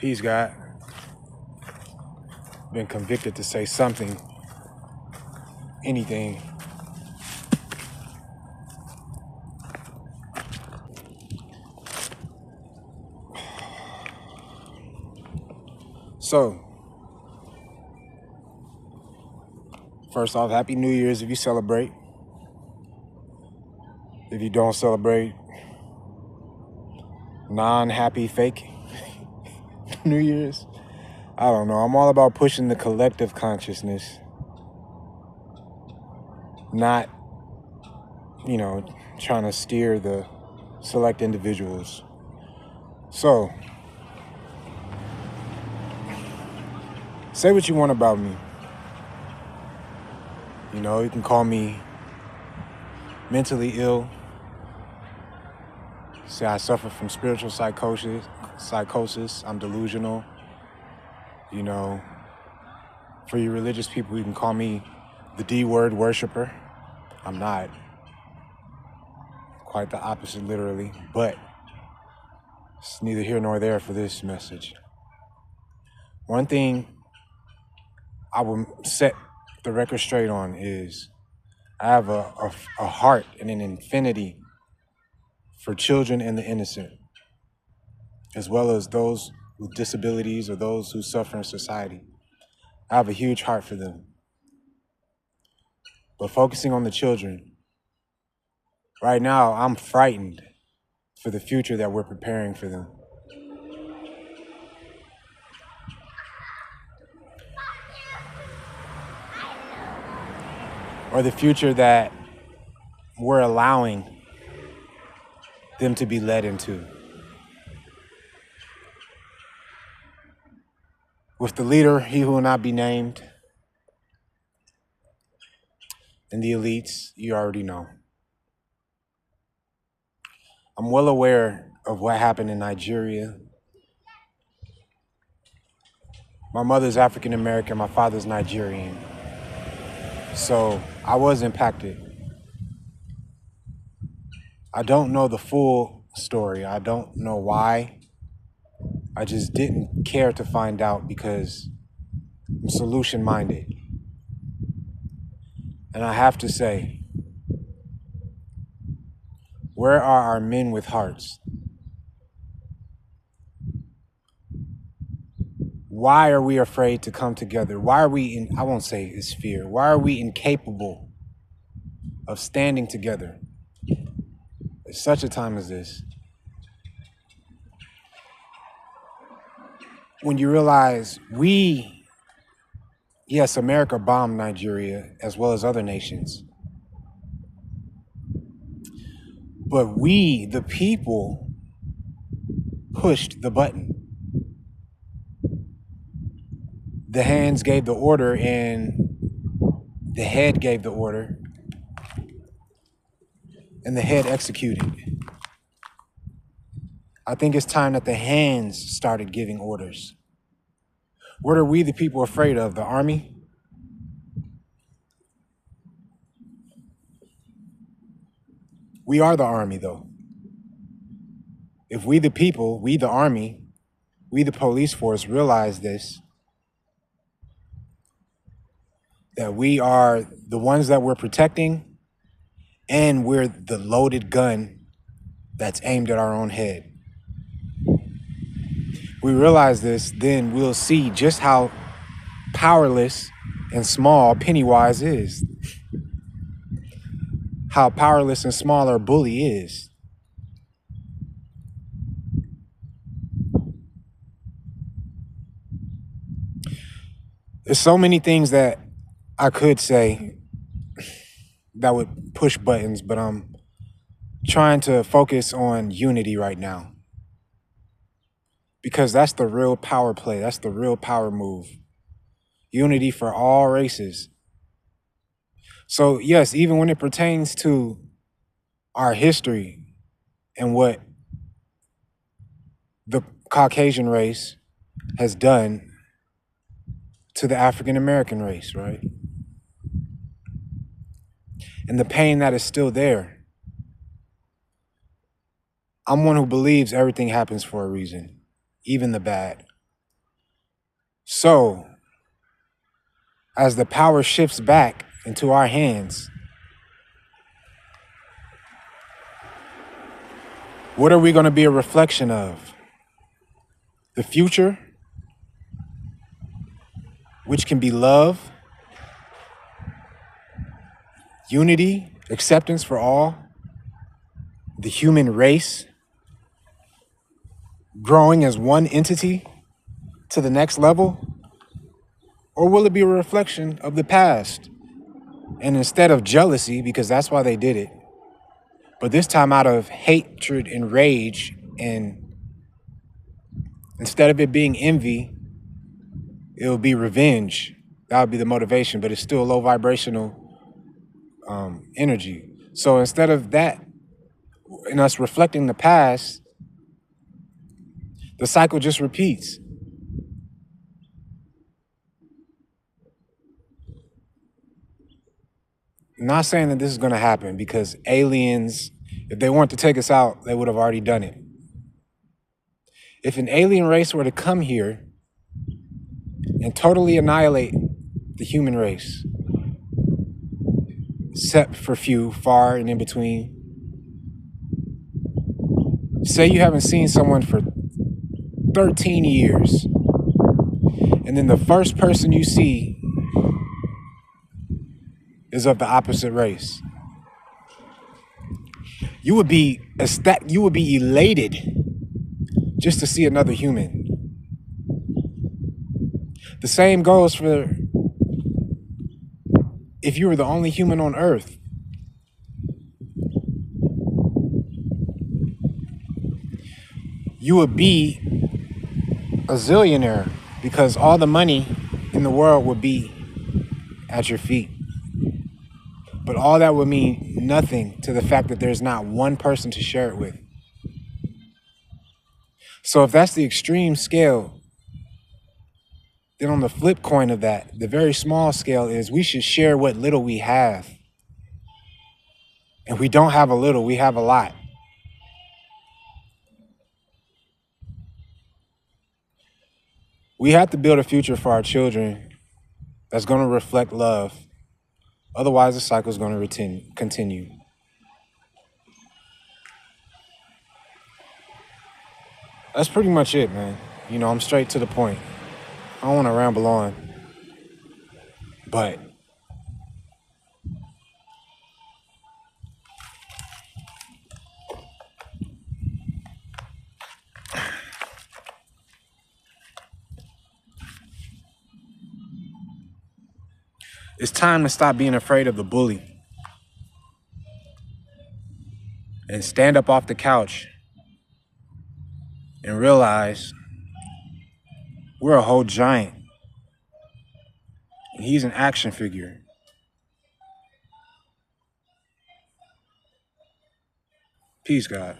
Peace, God. Been convicted to say something, anything. So, first off, Happy New Year's if you celebrate. If you don't celebrate, non-happy fake New Year's. I don't know. I'm all about pushing the collective consciousness. Not, trying to steer the select individuals. So, say what you want about me. You can call me mentally ill. Say I suffer from spiritual psychosis. I'm delusional. For you religious people, you can call me the D-word worshiper. I'm not. Quite the opposite, literally. But it's neither here nor there for this message. One thing I will set the record straight on is I have a heart and an infinity for children and the innocent, as well as those with disabilities or those who suffer in society. I have a huge heart for them. But focusing on the children, right now I'm frightened for the future that we're preparing for them. Or the future that we're allowing them to be led into. With the leader, he who will not be named, and the elites, you already know. I'm well aware of what happened in Nigeria. My mother's African American, my father's Nigerian. So I was impacted. I don't know the full story. I don't know why. I just didn't care to find out because I'm solution-minded. And I have to say, where are our men with hearts? Why are we afraid to come together? Why are we I won't say it's fear. Why are we incapable of standing together at such a time as this? When you realize yes, America bombed Nigeria as well as other nations. But we, the people, pushed the button. The hands gave the order and the head gave the order and the head executed. I think it's time that the hands started giving orders. What are we, the people, afraid of? The army? We are the army, though. If we, the people, we, the army, we, the police force, realize this, that we are the ones that we're protecting, and we're the loaded gun that's aimed at our own head. We realize this, then we'll see just how powerless and small Pennywise is. How powerless and small our bully is. There's so many things that I could say that would push buttons, but I'm trying to focus on unity right now. Because that's the real power play. That's the real power move. Unity for all races. So yes, even when it pertains to our history and what the Caucasian race has done to the African American race, right? And the pain that is still there. I'm one who believes everything happens for a reason, even the bad. So, as the power shifts back into our hands, what are we going to be a reflection of? The future, which can be love, unity, acceptance for all, the human race, growing as one entity to the next level? Or will it be a reflection of the past? And instead of jealousy, because that's why they did it, but this time out of hatred and rage, and instead of it being envy, it'll be revenge. That would be the motivation, but it's still low vibrational energy. So instead of that, in us reflecting the past, the cycle just repeats. I'm not saying that this is going to happen, because aliens, if they want to take us out, they would have already done it. If an alien race were to come here and totally annihilate the human race, except for few, far and in between, say you haven't seen someone for 13 years, and then the first person you see is of the opposite race, you would be elated just to see another human. The same goes for if you were the only human on Earth. You would be a zillionaire, because all the money in the world would be at your feet. But all that would mean nothing to the fact that there's not one person to share it with. So if that's the extreme scale, then on the flip coin of that, the very small scale is we should share what little we have. And we don't have a little, we have a lot. We have to build a future for our children that's going to reflect love. Otherwise, the cycle is going to continue. That's pretty much it, man. I'm straight to the point. I don't want to ramble on. But it's time to stop being afraid of the bully and stand up off the couch and realize we're a whole giant and he's an action figure. Peace, God.